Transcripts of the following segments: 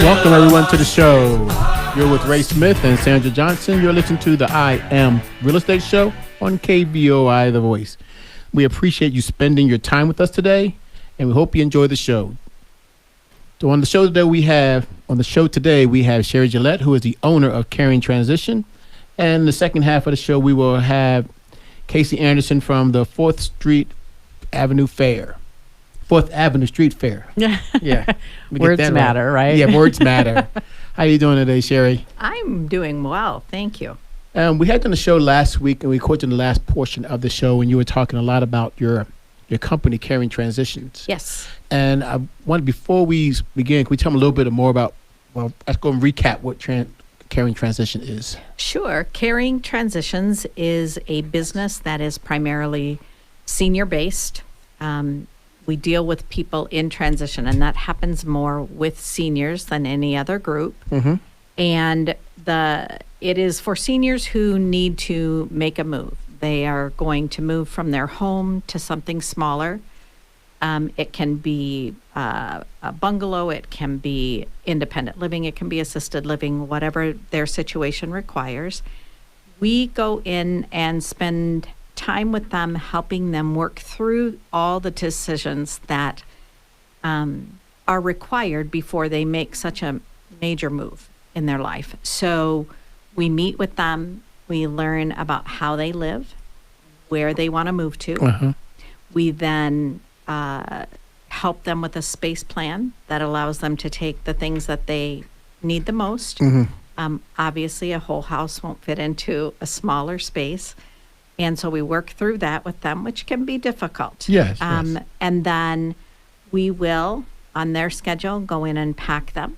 Welcome, everyone, to the show. You're with Ray Smith and Sandra Johnson. You're listening to the I Am Real Estate Show on KBOI The Voice. We appreciate you spending your time with us today, and we hope you enjoy the show. So on the show today, we have Sherry Gillette, who is the owner of Caring Transition. And in the second half of the show, we will have Casey Anderson from the 4th Avenue Street Fair. Yeah. Words matter, right? Yeah, words matter. How you doing today, Sherry? I'm doing well, thank you. We had on the show last week, and we quoted in the last portion of the show, and you were talking a lot about your company, Caring Transitions. Yes. And I wanted, before we begin, can we tell them a little bit more about, let's go and recap what Caring Transition is. Sure. Caring Transitions is a business that is primarily senior-based. We deal with people in transition, and that happens more with seniors than any other group. Mm-hmm. And it is for seniors who need to make a move. They are going to move from their home to something smaller. It can be a bungalow, it can be independent living, it can be assisted living, whatever their situation requires. We go in and spend time with them, helping them work through all the decisions that are required before they make such a major move in their life. So we meet with them, we learn about how they live, where they want to move to. Uh-huh. We then help them with a space plan that allows them to take the things that they need the most. Mm-hmm. Obviously, a whole house won't fit into a smaller space. And so we work through that with them, which can be difficult. Yes, yes. And then we will, on their schedule, go in and pack them,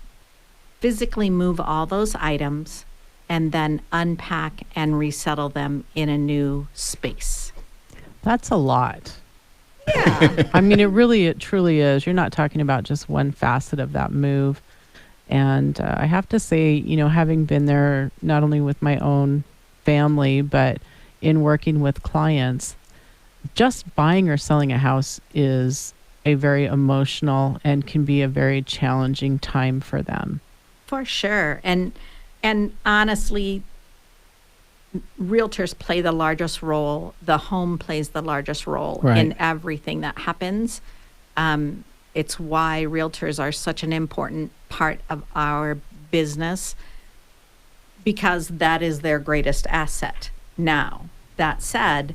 physically move all those items, and then unpack and resettle them in a new space. That's a lot. Yeah. I mean, it truly is. You're not talking about just one facet of that move. And I have to say, having been there not only with my own family, but in working with clients, just buying or selling a house is a very emotional and can be a very challenging time for them. For sure. And honestly, realtors play the largest role. The home plays the largest role in everything that happens. It's why realtors are such an important part of our business, because that is their greatest asset. Now, that said,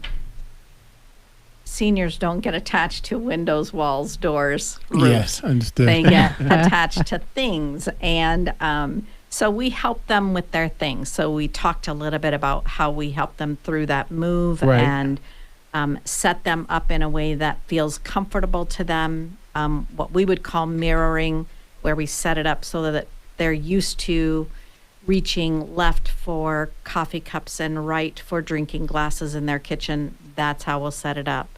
seniors don't get attached to windows, walls, doors, roofs. Yes, understood. They get attached to things. And so we help them with their things. So we talked a little bit about how we help them through that move and set them up in a way that feels comfortable to them, what we would call mirroring, where we set it up so that they're used to reaching left for coffee cups and right for drinking glasses in their kitchen. That's how we'll set it up.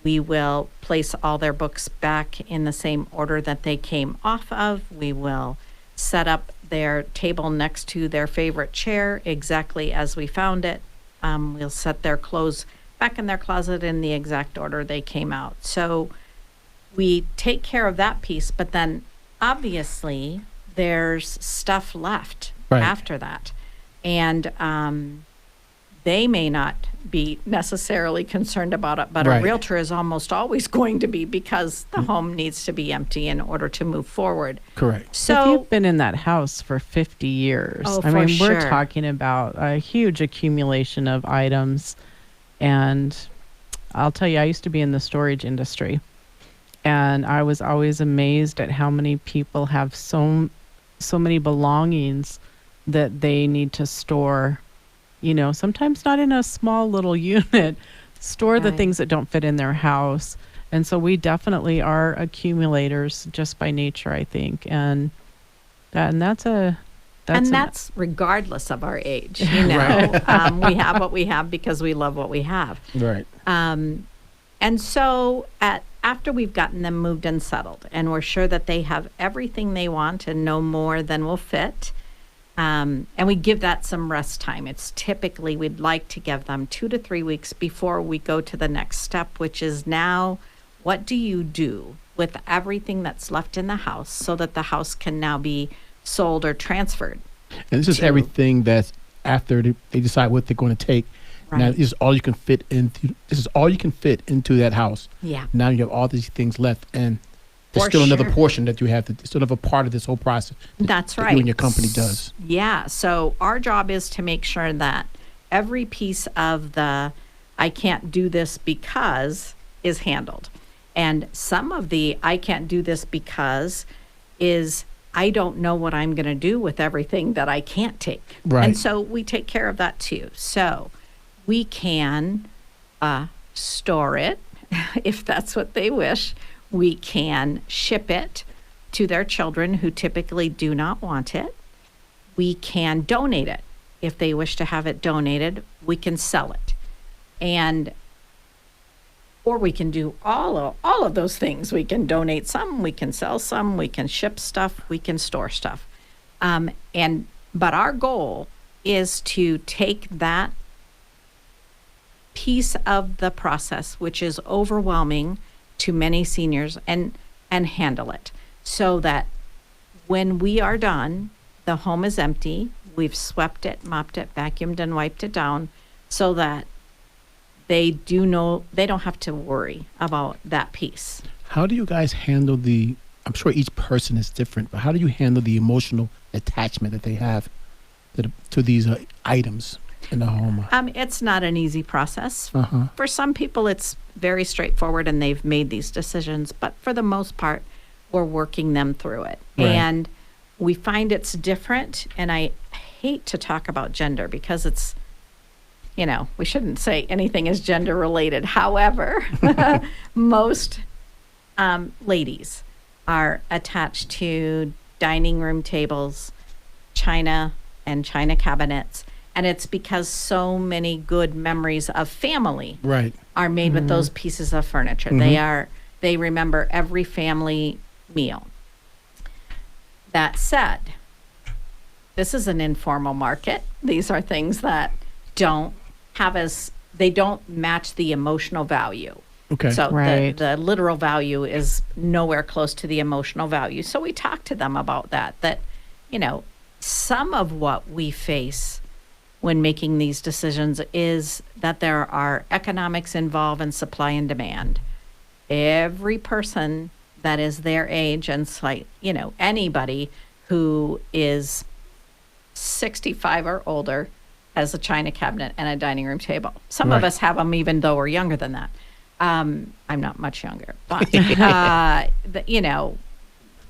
We will place all their books back in the same order that they came off of. We will set up their table next to their favorite chair exactly as we found it. We'll set their clothes back in their closet in the exact order they came out. So we take care of that piece, but then obviously there's stuff left after that. And they may not be necessarily concerned about it, but a realtor is almost always going to be, because the home needs to be empty in order to move forward. Correct. So if you've been in that house for 50 years, we're talking about a huge accumulation of items. And I'll tell you, I used to be in the storage industry, and I was always amazed at how many people have so many belongings that they need to store, sometimes not in a small little unit, store the things that don't fit in their house. And so we definitely are accumulators just by nature, I think. And that's regardless of our age. We have what we have because we love what we have. Right. And so after we've gotten them moved and settled, and we're sure that they have everything they want and no more than will fit, and we give that some rest time. It's typically, we'd like to give them 2 to 3 weeks before we go to the next step, which is now, what do you do with everything that's left in the house so that the house can now be sold or transferred. And this is everything that's after they decide what they're going to take. Right. Now, this is all you can fit into. This is all you can fit into that house. Yeah. Now you have all these things left, and there's still another portion that you have to. Still another part of this whole process. That's right. You and your company does. Yeah. So our job is to make sure that every piece of the "I can't do this because" is handled, and some of the "I can't do this because" is I don't know what I'm going to do with everything that I can't take. Right. And so we take care of that too. So we can store it if that's what they wish. We can ship it to their children who typically do not want it. We can donate it. If they wish to have it donated, we can sell it. Or we can do all of those things. We can donate some, we can sell some, we can ship stuff, we can store stuff. But our goal is to take that piece of the process, which is overwhelming to many seniors, and handle it so that when we are done, the home is empty, we've swept it, mopped it, vacuumed and wiped it down, so that they don't have to worry about that piece. How do you guys handle I'm sure each person is different, but how do you handle the emotional attachment that they have to these items in the home? It's not an easy process. For some people, it's very straightforward and they've made these decisions, but for the most part, we're working them through it. Right. And we find it's different, and I hate to talk about gender because it's, we shouldn't say anything is gender related. However, most ladies are attached to dining room tables, china and china cabinets. And it's because so many good memories of family are made with those pieces of furniture. They remember every family meal. That said, this is an informal market. These are things that they don't match the emotional value. Okay. So the literal value is nowhere close to the emotional value. So we talk to them about that, some of what we face when making these decisions is that there are economics involved in supply and demand. Every person that is their age and anybody who is 65 or older has a china cabinet and a dining room table. Some of us have them even though we're younger than that. I'm not much younger, but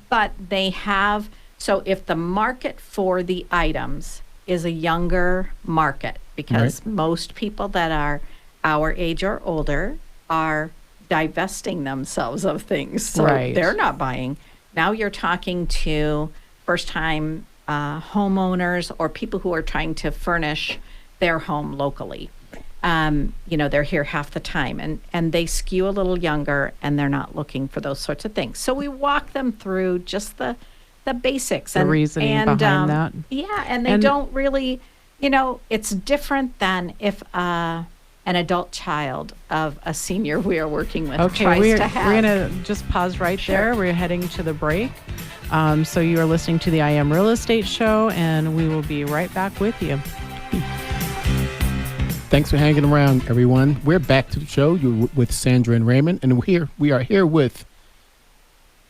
but they have. So if the market for the items is a younger market, because most people that are our age or older are divesting themselves of things, so they're not buying. Now you're talking to first-time homeowners or people who are trying to furnish their home locally. They're here half the time, and they skew a little younger, and they're not looking for those sorts of things. So we walk them through just the basics. The reasoning behind that. Yeah, and they don't really, it's different than if an adult child of a senior we are working with tries to have. We're going to just pause right there. We're heading to the break. So you are listening to the I Am Real Estate Show, and we will be right back with you. Thanks for hanging around, everyone. We're back to the show. You're with Sandra and Raymond, and we are here with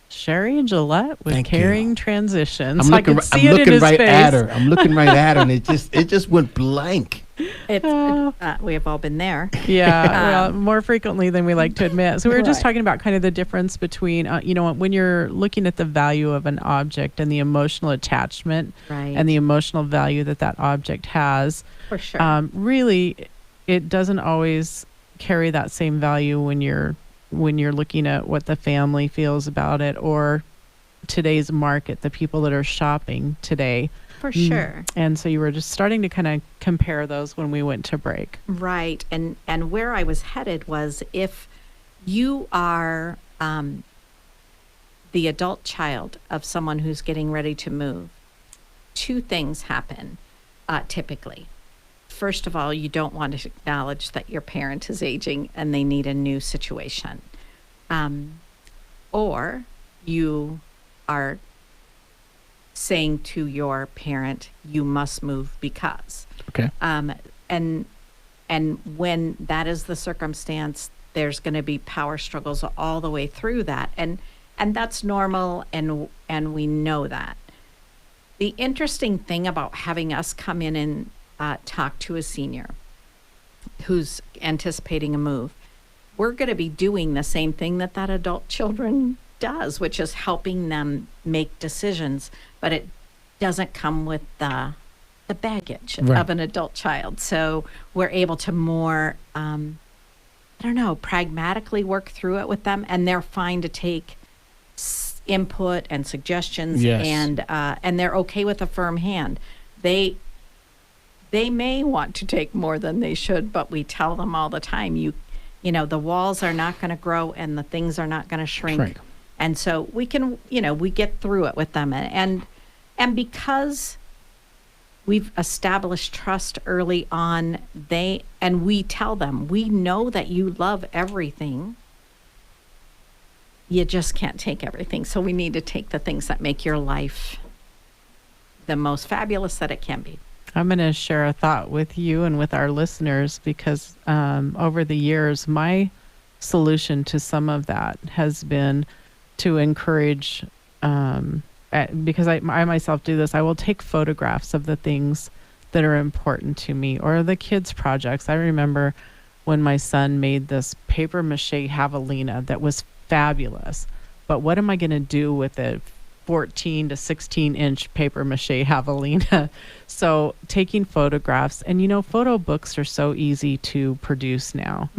Sherry and Gillette with Caring Transitions. I'm looking right at her, and it just went blank. We have all been there. Yeah, more frequently than we like to admit. So we were just talking about kind of the difference between, when you're looking at the value of an object and the emotional attachment and the emotional value that object has. For sure. Really, it doesn't always carry that same value when you're looking at what the family feels about it or today's market, the people that are shopping today. For sure. And so you were just starting to kind of compare those when we went to break. Right. And where I was headed was if you are the adult child of someone who's getting ready to move, two things happen typically. First of all, you don't want to acknowledge that your parent is aging and they need a new situation. Or you are saying to your parent, you must move because. Okay. And when that is the circumstance, there's going to be power struggles all the way through that. And that's normal, and we know that. The interesting thing about having us come in and talk to a senior who's anticipating a move, we're going to be doing the same thing that adult children does, which is helping them make decisions, but it doesn't come with the baggage of an adult child. So we're able to more, pragmatically work through it with them, and they're fine to take input and suggestions, and they're okay with a firm hand. They may want to take more than they should, but we tell them all the time, you know, the walls are not going to grow and the things are not going to shrink. And so we can, we get through it with them. And because we've established trust early on, we tell them, we know that you love everything. You just can't take everything. So we need to take the things that make your life the most fabulous that it can be. I'm going to share a thought with you and with our listeners, because over the years, my solution to some of that has been to encourage, because I myself do this, I will take photographs of the things that are important to me, or the kids' projects. I remember when my son made this paper mache javelina that was fabulous, but what am I going to do with a 14 to 16 inch paper mache javelina? So taking photographs, and photo books are so easy to produce now,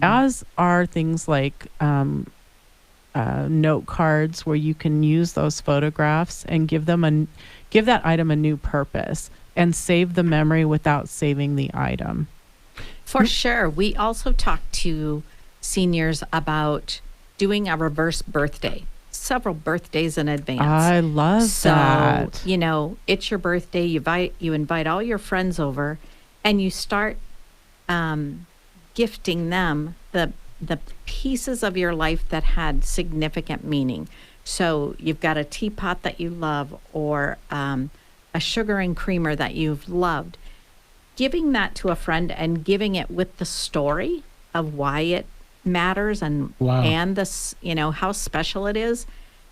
as are things like note cards, where you can use those photographs and give that item a new purpose and save the memory without saving the item. For sure. We also talk to seniors about doing a reverse birthday, several birthdays in advance. I love that. So, it's your birthday, you invite all your friends over, and you start gifting them the pieces of your life that had significant meaning. So you've got a teapot that you love, or a sugar and creamer that you've loved. Giving that to a friend and giving it with the story of why it matters and this, how special it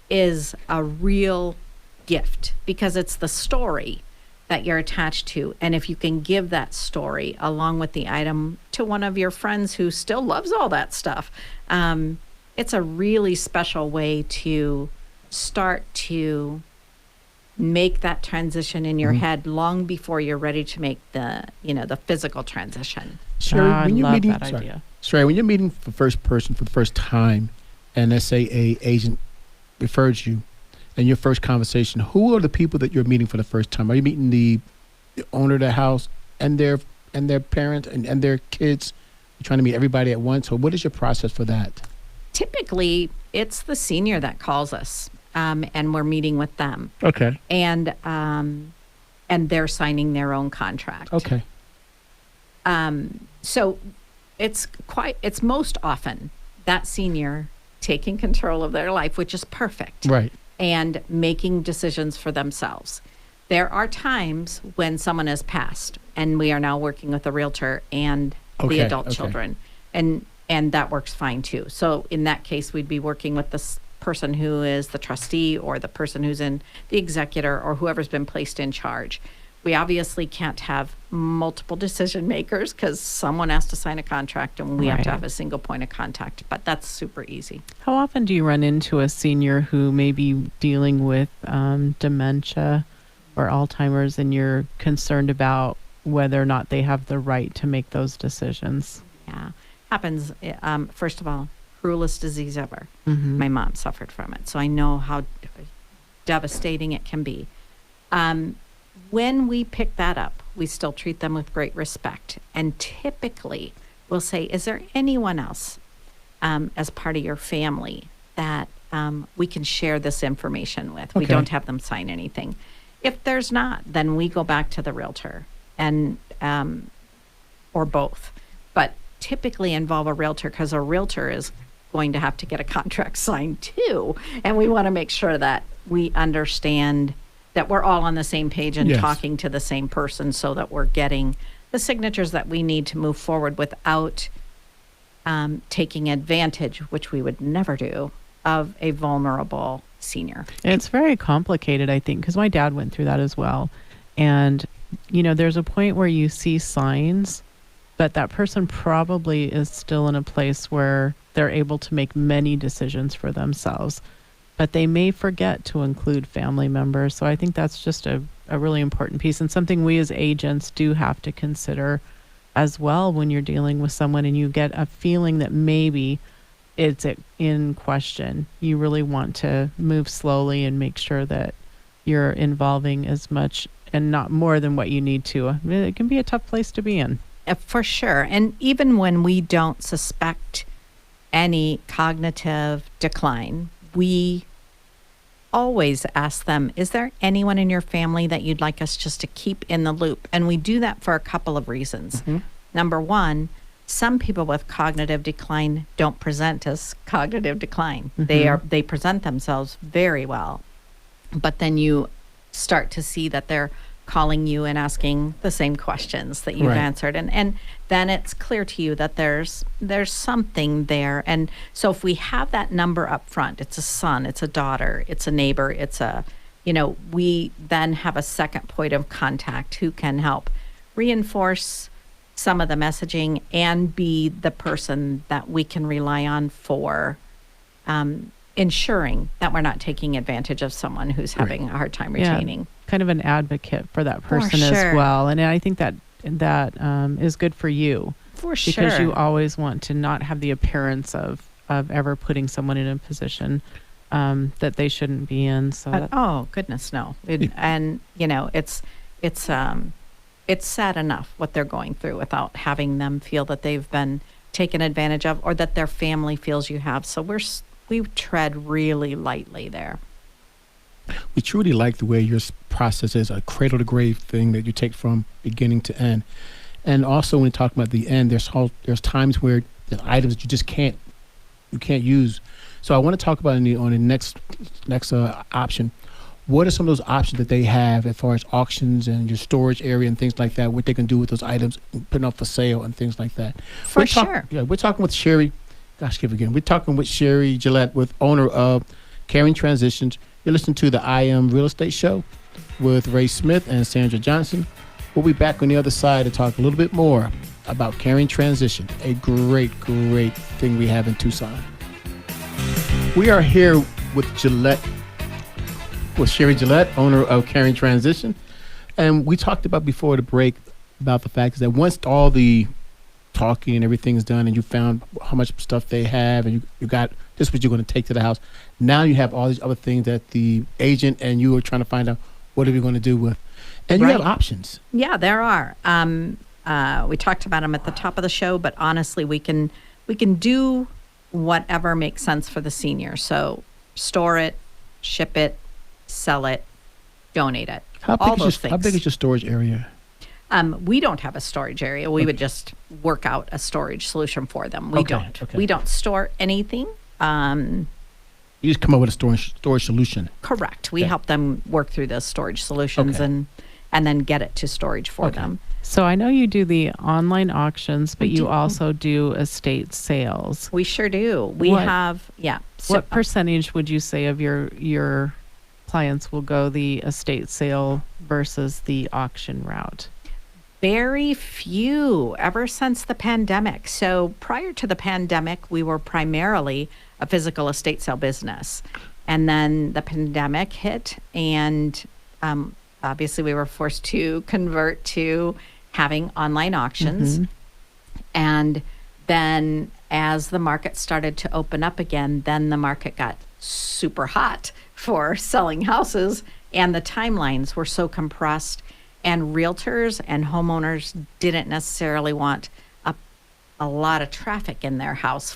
is a real gift, because it's the story that you're attached to. And if you can give that story along with the item to one of your friends who still loves all that stuff, it's a really special way to start to make that transition in your head long before you're ready to make the physical transition. Sherry, when you're meeting, that idea. Sherry, when you're meeting the first person for the first time, and let's say a agent refers you, in your first conversation, who are the people that you're meeting for the first time? Are you meeting the owner of the house and their parents and their kids? You're trying to meet everybody at once, or what is your process for that? Typically, it's the senior that calls us, and we're meeting with them. Okay. And they're signing their own contract. Okay. So it's most often that senior taking control of their life, which is perfect. Right. And making decisions for themselves. There are times when someone has passed, and we are now working with a realtor and the adult children, and that works fine too. So in that case, we'd be working with this person who is the trustee, or the person who's in the executor, or whoever's been placed in charge. We obviously can't have multiple decision makers, because someone has to sign a contract, and we have to have a single point of contact, but that's super easy. How often do you run into a senior who may be dealing with dementia or Alzheimer's, and you're concerned about whether or not they have the right to make those decisions? Yeah, happens. First of all, cruelest disease ever. My mom suffered from it, so I know how devastating it can be. When we pick that up, we still treat them with great respect. And typically, we'll say, is there anyone else as part of your family that we can share this information with? We don't have them sign anything. If there's not, then we go back to the realtor, and or both. But typically involve a realtor, because a realtor is going to have to get a contract signed too. And we want to make sure that we understand that we're all on the same page and talking to the same person, so that we're getting the signatures that we need to move forward without taking advantage, which we would never do, of a vulnerable senior. And it's very complicated, I think, because my dad went through that as well. And, there's a point where you see signs, but that person probably is still in a place where they're able to make many decisions for themselves, but they may forget to include family members. So I think that's just a really important piece, and something we as agents do have to consider as well when you're dealing with someone and you get a feeling that maybe it's in question. You really want to move slowly and make sure that you're involving as much and not more than what you need to. It can be a tough place to be in. For sure. And even when we don't suspect any cognitive decline, we always ask them, is there anyone in your family that you'd like us just to keep in the loop? And we do that for a couple of reasons. Mm-hmm. Number one, some people with cognitive decline don't present as cognitive decline. Mm-hmm. They present themselves very well, but then you start to see that they're calling you and asking the same questions that you've answered. And then it's clear to you that there's something there. And so if we have that number up front, it's a son, it's a daughter, it's a neighbor, we then have a second point of contact who can help reinforce some of the messaging and be the person that we can rely on for ensuring that we're not taking advantage of someone who's having a hard time retaining. Kind of an advocate for that person as well. And I think that is good for you. For sure. Because you always want to not have the appearance of ever putting someone in a position that they shouldn't be in. So oh goodness, no. It's sad enough what they're going through without having them feel that they've been taken advantage of or that their family feels you have. So we tread really lightly there. We truly like the way your process is a cradle to grave thing that you take from beginning to end. And also when you talk about the end, there's times where the items you just can't use. So I want to talk about on the next option. What are some of those options that they have as far as auctions and your storage area and things like that, what they can do with those items, putting up for sale and things like that? For sure. We're talking with Sherry. We're talking with Sherry Gillette, owner of Caring Transitions. You're listening to the I Am Real Estate Show with Ray Smith and Sandra Johnson. We'll be back on the other side to talk a little bit more about Caring Transition, a great, great thing we have in Tucson. We are here with Sherry Gillette, owner of Caring Transition. And we talked about before the break about the fact that once all the talking and everything's done and you found how much stuff they have and you got this is what you're going to take to the house, now you have all these other things that the agent and you are trying to find out what are we going to do with. And you have options. Yeah, there are. We talked about them at the top of the show, but honestly, we can do whatever makes sense for the senior. So store it, ship it, sell it, donate it. How big is your storage area? We don't have a storage area. We would just work out a storage solution for them. We don't store anything. You just come up with a storage solution. Correct. We help them work through those storage solutions and then get it to storage for them. So I know you do the online auctions, but you also do estate sales. We sure do. What percentage would you say of your clients will go the estate sale versus the auction route? Very few, ever since the pandemic. So prior to the pandemic, we were primarily a physical estate sale business. And then the pandemic hit, and obviously we were forced to convert to having online auctions. Mm-hmm. And then as the market started to open up again, then the market got super hot for selling houses, and the timelines were so compressed. And realtors and homeowners didn't necessarily want a lot of traffic in their house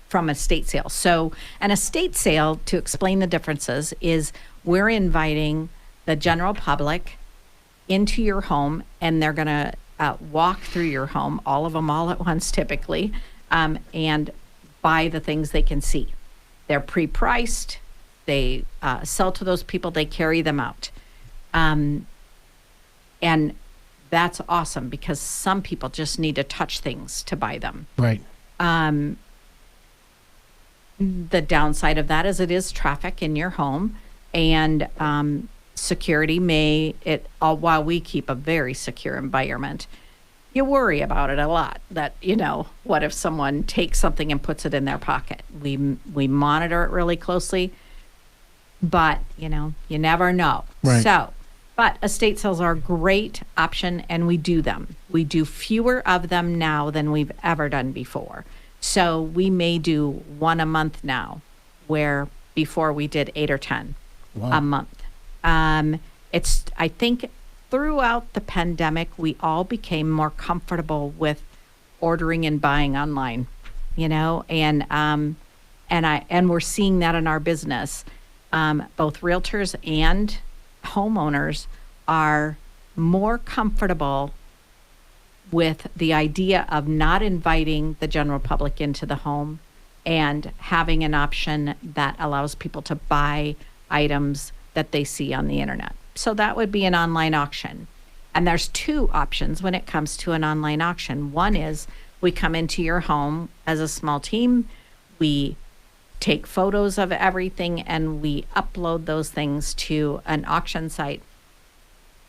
from estate sale. So an estate sale, to explain the differences, is we're inviting the general public into your home, and they're going to walk through your home, all of them all at once typically, and buy the things they can see. They're pre-priced. They sell to those people. They carry them out. And that's awesome because some people just need to touch things to buy them. Right. The downside of that is it is traffic in your home, and security while we keep a very secure environment, you worry about it a lot that, what if someone takes something and puts it in their pocket? We monitor it really closely, but, you never know. Right. But estate sales are a great option, and we do them. We do fewer of them now than we've ever done before. So we may do one a month now, where before we did 8 or 10 a month. I think throughout the pandemic, we all became more comfortable with ordering and buying online, and we're seeing that in our business. Both realtors and homeowners are more comfortable with the idea of not inviting the general public into the home and having an option that allows people to buy items that they see on the internet. So that would be an online auction. And there's two options when it comes to an online auction. One is we come into your home as a small team, we take photos of everything, and we upload those things to an auction site,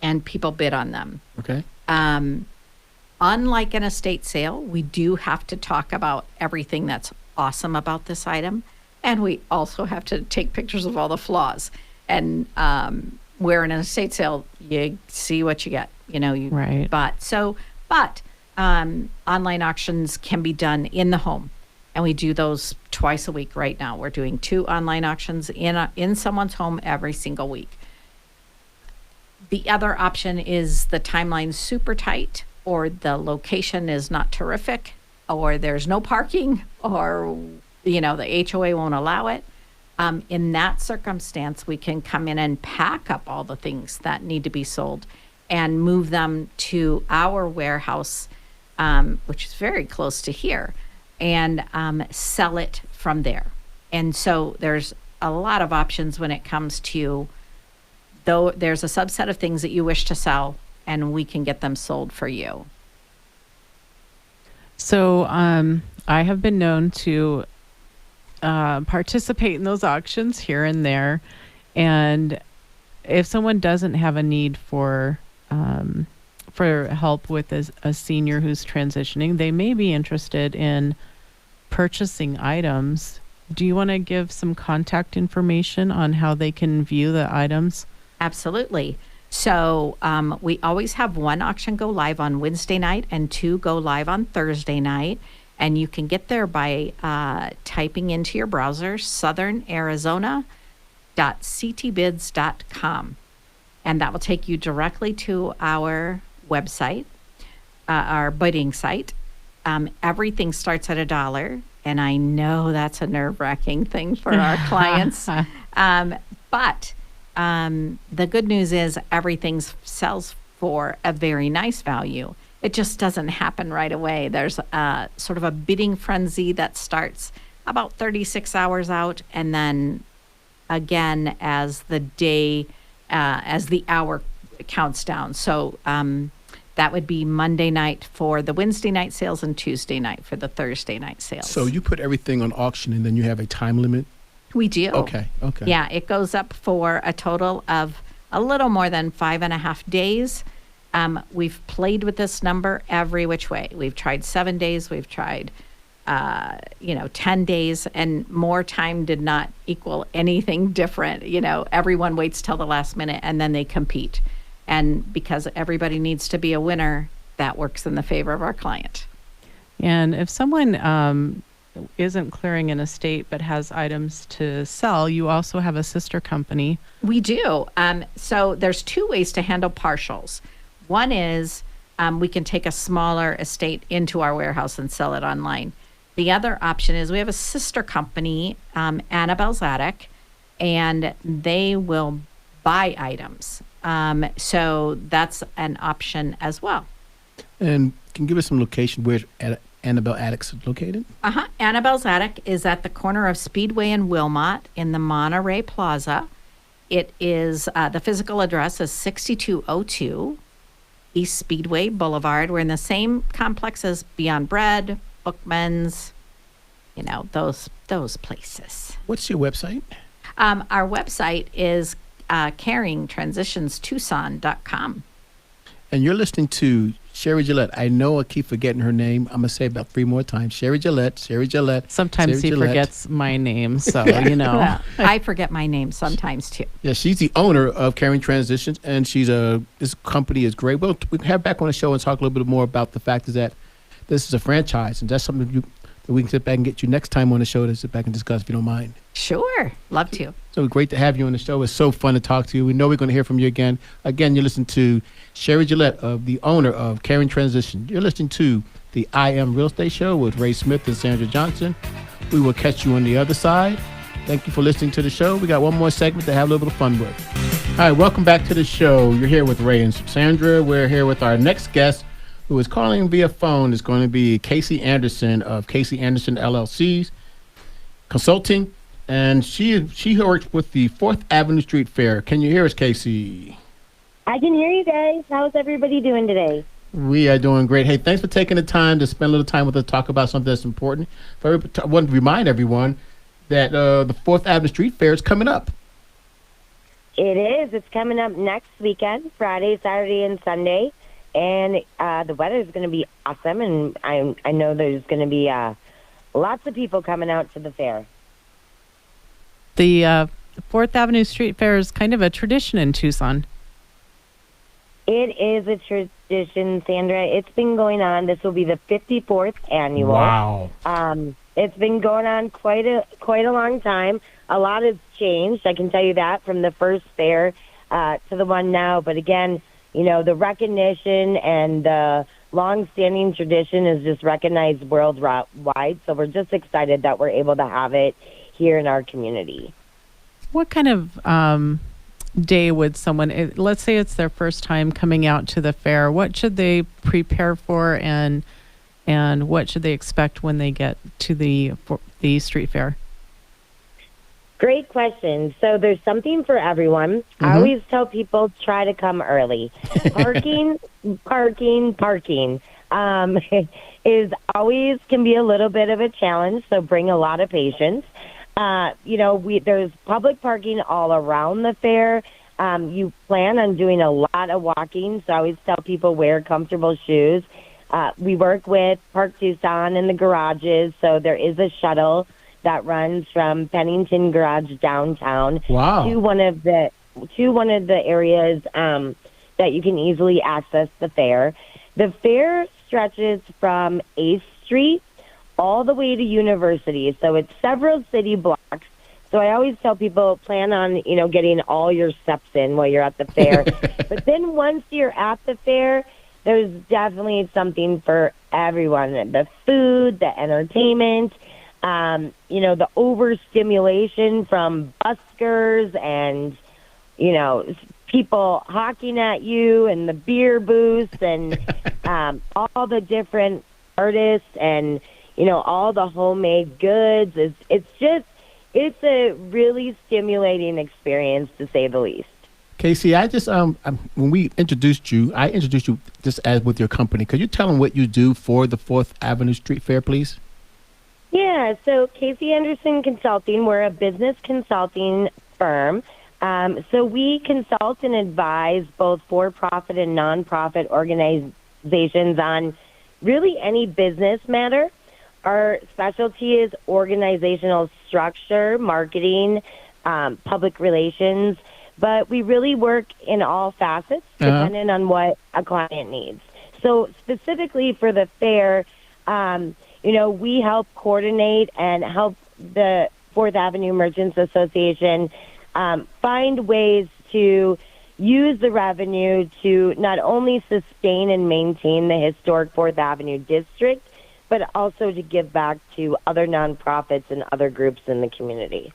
and people bid on them. Okay. Unlike an estate sale, we do have to talk about everything that's awesome about this item, and we also have to take pictures of all the flaws. And where in an estate sale, you see what you get, Right. But online auctions can be done in the home, and we do those twice a week right now. We're doing 2 online auctions in someone's home every single week. The other option is the timeline's super tight, or the location is not terrific, or there's no parking, or, the HOA won't allow it. In that circumstance, we can come in and pack up all the things that need to be sold and move them to our warehouse, which is very close to here, and sell it from there. And so there's a lot of options when it comes to, though there's a subset of things that you wish to sell, and we can get them sold for you. So I have been known to participate in those auctions here and there. And if someone doesn't have a need for help with a senior who's transitioning, they may be interested in purchasing items. Do you want to give some contact information on how they can view the items? Absolutely. So we always have 1 auction go live on Wednesday night and 2 go live on Thursday night. And you can get there by typing into your browser southernarizona.ctbids.com. And that will take you directly to our website, our bidding site. Everything starts at $1. And I know that's a nerve-wracking thing for our clients. But the good news is everything sells for a very nice value. It just doesn't happen right away. There's sort of a bidding frenzy that starts about 36 hours out, and then again as the hour counts down. So that would be Monday night for the Wednesday night sales and Tuesday night for the Thursday night sales. So you put everything on auction, and then you have a time limit? We do. Okay. Yeah, it goes up for a total of a little more than 5.5 days. We've played with this number every which way. We've tried 7 days. We've tried, 10 days, and more time did not equal anything different. Everyone waits till the last minute, and then they compete. And because everybody needs to be a winner, that works in the favor of our client. And if someone isn't clearing an estate but has items to sell, you also have a sister company. We do. So there's 2 ways to handle partials. One is we can take a smaller estate into our warehouse and sell it online. The other option is we have a sister company, Annabelle's Attic, and they will buy items. So that's an option as well. And can you give us some location where Annabelle Attic's located? Annabelle's Attic is at the corner of Speedway and Wilmot in the Monterey Plaza. It is, the physical address is 6202 East Speedway Boulevard. We're in the same complex as Beyond Bread, Bookman's, those places. What's your website? Our website is caringtransitionstucson.com. And you're listening to Sherry Gillette. I know I keep forgetting her name. I'm going to say it about 3 more times. Sherry Gillette. Sometimes he forgets my name, so, Well, I forget my name sometimes, too. Yeah, she's the owner of Caring Transitions, and this company is great. Well, we can have back on the show and talk a little bit more about the fact is that this is a franchise, and that's something that we can sit back and get you next time on the show to sit back and discuss, if you don't mind. Sure. Love to. So great to have you on the show. It's so fun to talk to you. We know we're going to hear from you again. Again, you're listening to Sherry Gillette, the owner of Caring Transition. You're listening to the I Am Real Estate Show with Ray Smith and Sandra Johnson. We will catch you on the other side. Thank you for listening to the show. We got one more segment to have a little bit of fun with. All right, welcome back to the show. You're here with Ray and Sandra. We're here with our next guest, who is calling via phone. Is going to be Casey Anderson of Casey Anderson LLC's Consulting. And she works with the 4th Avenue Street Fair. Can you hear us, Casey? I can hear you guys. How's everybody doing today? We are doing great. Hey, thanks for taking the time to spend a little time with us, talk about something that's important. I want to remind everyone that the 4th Avenue Street Fair is coming up. It is. It's coming up next weekend, Friday, Saturday, and Sunday. And the weather is going to be awesome. And I know there's going to be lots of people coming out to the fair. The 4th Avenue Street Fair is kind of a tradition in Tucson. It is a tradition, Sandra. It's been going on. This will be the 54th annual. Wow. It's been going on quite a long time. A lot has changed, I can tell you that, from the first fair to the one now. But again, the recognition and the long-standing tradition is just recognized worldwide. So we're just excited that we're able to have it here in our community. What kind of day would someone, let's say it's their first time coming out to the fair, what should they prepare for and what should they expect when they get to the street fair? Great question. So there's something for everyone. Mm-hmm. I always tell people try to come early. Parking is always can be a little bit of a challenge, so bring a lot of patience. There's public parking all around the fair. You plan on doing a lot of walking, so I always tell people wear comfortable shoes. We work with Park Tucson in the garages, so there is a shuttle that runs from Pennington Garage downtown to one of the areas that you can easily access the fair. The fair stretches from 8th Street all the way to University, so it's several city blocks. So I always tell people plan on getting all your steps in while you're at the fair. But then once you're at the fair, there's definitely something for everyone: the food, the entertainment. The overstimulation from buskers and, people hawking at you and the beer booths and all the different artists and, all the homemade goods. It's a really stimulating experience, to say the least. Casey, I just when we introduced you, I introduced you just as with your company. Could you tell them what you do for the 4th Avenue Street Fair, please? Yeah, so Casey Anderson Consulting, we're a business consulting firm. So we consult and advise both for-profit and nonprofit organizations on really any business matter. Our specialty is organizational structure, marketing, public relations, but we really work in all facets depending on what a client needs. So specifically for the fair, we help coordinate and help the 4th Avenue Merchants Association find ways to use the revenue to not only sustain and maintain the historic 4th Avenue district, but also to give back to other nonprofits and other groups in the community.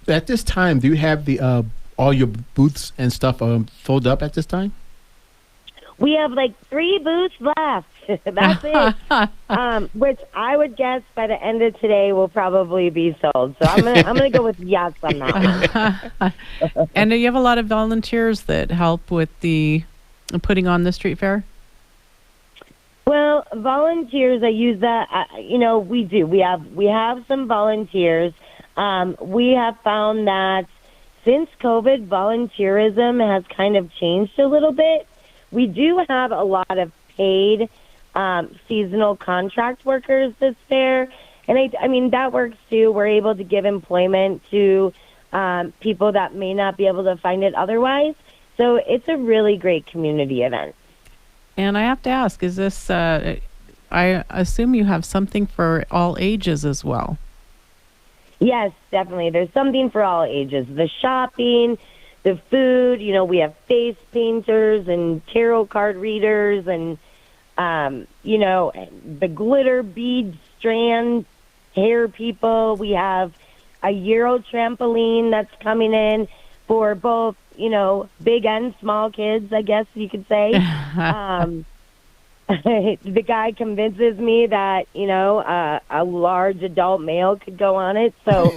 At this time, do you have the all your booths and stuff filled up at this time? We have 3 booths left. That's it. Which I would guess by the end of today will probably be sold. So I'm gonna go with yes on that one. And do you have a lot of volunteers that help with the putting on the street fair? Well, volunteers, I use that. We do. We have some volunteers. We have found that since COVID, volunteerism has kind of changed a little bit. We do have a lot of paid seasonal contract workers this fair, and I mean that works too. We're able to give employment to people that may not be able to find it otherwise. So it's a really great community event. And I have to ask, is this? I assume you have something for all ages as well. Yes, definitely. There's something for all ages. The shopping, the food, we have face painters and tarot card readers and, the glitter bead strand hair people. We have a Euro trampoline that's coming in for both, big and small kids, I guess you could say. The guy convinces me that, a large adult male could go on it. So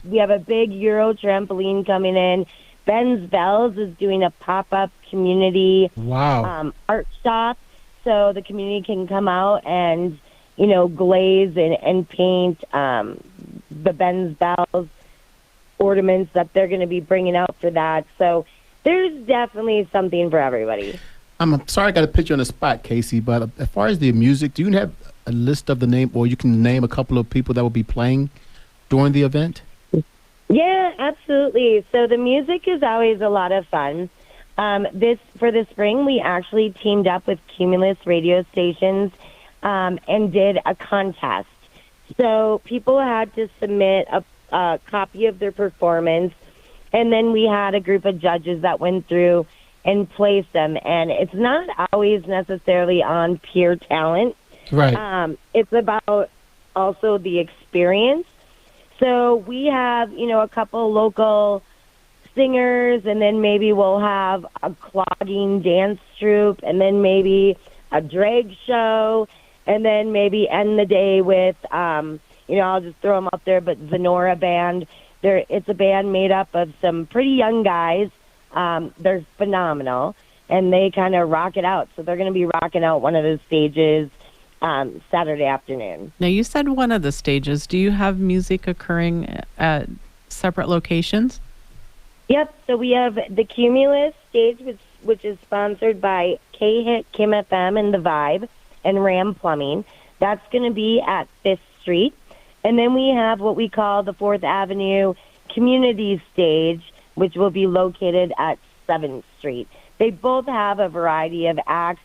we have a big Euro trampoline coming in. Ben's Bells is doing a pop-up community art shop. So the community can come out and, glaze and paint the Ben's Bells ornaments that they're going to be bringing out for that. So there's definitely something for everybody. I'm sorry I got to put you on the spot, Casey, but as far as the music, do you have a list of the name, or you can name a couple of people that will be playing during the event? Yeah, absolutely. So the music is always a lot of fun. For the spring, we actually teamed up with Cumulus radio stations and did a contest. So people had to submit a copy of their performance, and then we had a group of judges that went through and place them. And it's not always necessarily on pure talent. Right. It's about also the experience. So we have, a couple local singers, and then maybe we'll have a clogging dance troupe, and then maybe a drag show, and then maybe end the day with, I'll just throw them up there, but Zenora Band. It's a band made up of some pretty young guys. They're phenomenal, and they kind of rock it out. So they're going to be rocking out one of the stages Saturday afternoon. Now, you said one of the stages. Do you have music occurring at separate locations? Yep. So we have the Cumulus stage, which is sponsored by K-Hit, Kim FM, and The Vibe, and Ram Plumbing. That's going to be at 5th Street. And then we have what we call the 4th Avenue Community Stage, which will be located at 7th Street. They both have a variety of acts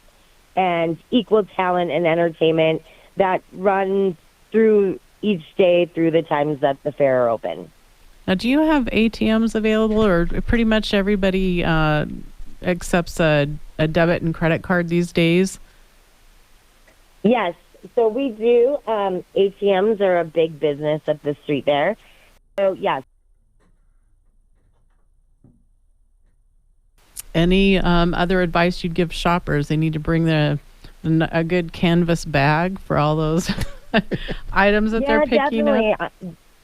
and equal talent and entertainment that run through each day through the times that the fair are open. Now, do you have ATMs available, or pretty much everybody accepts a debit and credit card these days? Yes. So we do. ATMs are a big business at the street there. So, yes. Any other advice you'd give shoppers? They need to bring a good canvas bag for all those items that they're picking definitely. up.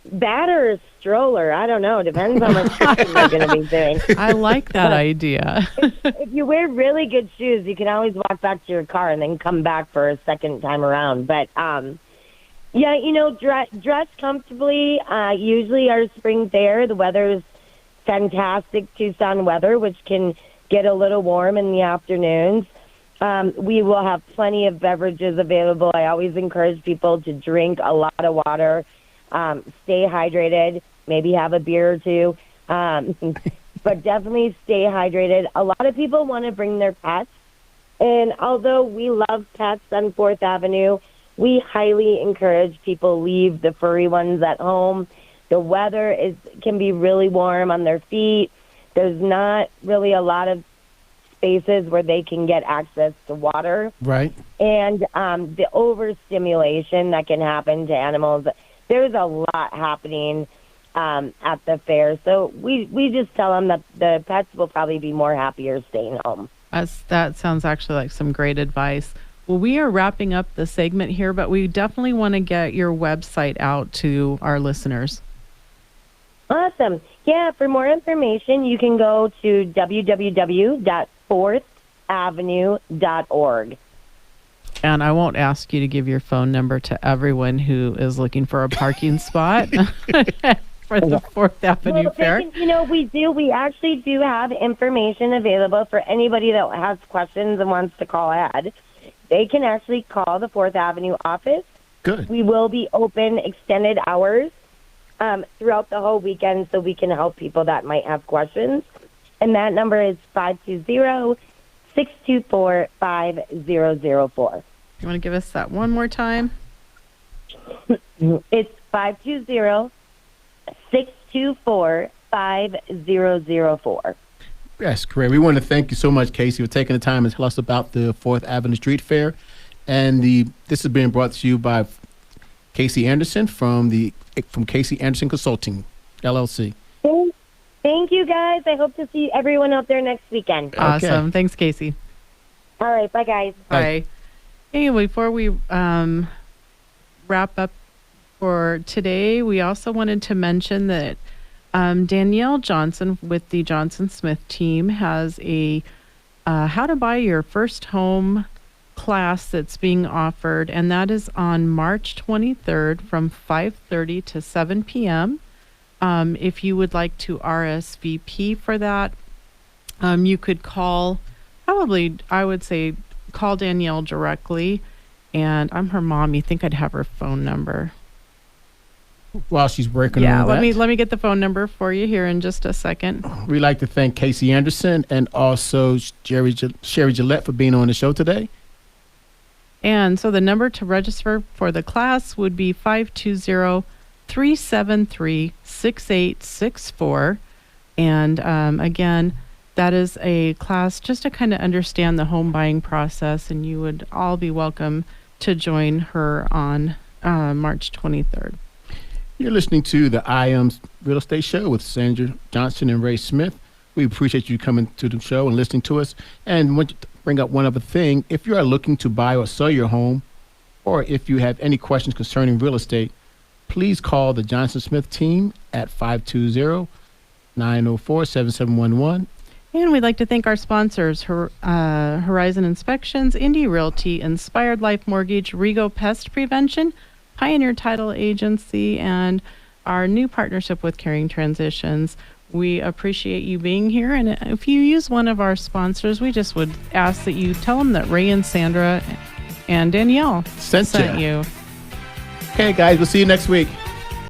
That or a stroller. I don't know. Depends on what shopping they're going to be doing. I like that idea. If you wear really good shoes, you can always walk back to your car and then come back for a second time around. But, dress comfortably. Usually our spring fair, the weather's fantastic Tucson weather, which can get a little warm in the afternoons. We will have plenty of beverages available. I always encourage people to drink a lot of water, stay hydrated, maybe have a beer or two, but definitely stay hydrated. A lot of people want to bring their pets, and although we love pets on 4th Avenue, we highly encourage people leave the furry ones at home. The weather can be really warm on their feet. There's not really a lot of spaces where they can get access to water. Right. And the overstimulation that can happen to animals. There's a lot happening at the fair. So we just tell them that the pets will probably be more happier staying home. That sounds actually like some great advice. Well, we are wrapping up the segment here, but we definitely want to get your website out to our listeners. Awesome. Yeah, for more information, you can go to www.4thavenue.org. And I won't ask you to give your phone number to everyone who is looking for a parking spot for the 4th Avenue Fair. We actually do have information available for anybody that has questions and wants to call ahead. They can actually call the 4th Avenue office. Good. We will be open extended hours throughout the whole weekend so we can help people that might have questions. And that number is 520-624-5004. You want to give us that one more time? It's 520-624-5004. That's great. We want to thank you so much, Casey, for taking the time to tell us about the 4th Avenue Street Fair. And this is being brought to you by Casey Anderson from Casey Anderson Consulting, LLC. Thank you, guys. I hope to see everyone out there next weekend. Awesome. Okay. Thanks, Casey. All right. Bye, guys. Bye. Hey, before we wrap up for today, we also wanted to mention that Danielle Johnson with the Johnson Smith team has a How to Buy Your First Home class that's being offered, and that is on March 23rd from 5:30 to 7 p.m. If you would like to RSVP for that, you could call, I would say, call Danielle directly, and I'm her mom. You think I'd have her phone number? While she's working on that. let me get the phone number for you here in just a second. We'd like to thank Casey Anderson and also Sherry Gillette for being on the show today. And so the number to register for the class would be 520-373-6864. And again, that is a class just to kind of understand the home buying process, and you would all be welcome to join her on March 23rd. You're listening to the I Am Real Estate Show with Sandra Johnson and Ray Smith. We appreciate you coming to the show and listening to us. And want to bring up one other thing. If you are looking to buy or sell your home, or if you have any questions concerning real estate, please call the Johnson Smith team at 520-904-7711. And we'd like to thank our sponsors, Horizon Inspections, Indy Realty, Inspired Life Mortgage, Rego Pest Prevention, Pioneer Title Agency, and our new partnership with Caring Transitions. We appreciate you being here. And if you use one of our sponsors, we just would ask that you tell them that Ray and Sandra and Danielle sent you. Okay, guys, we'll see you next week.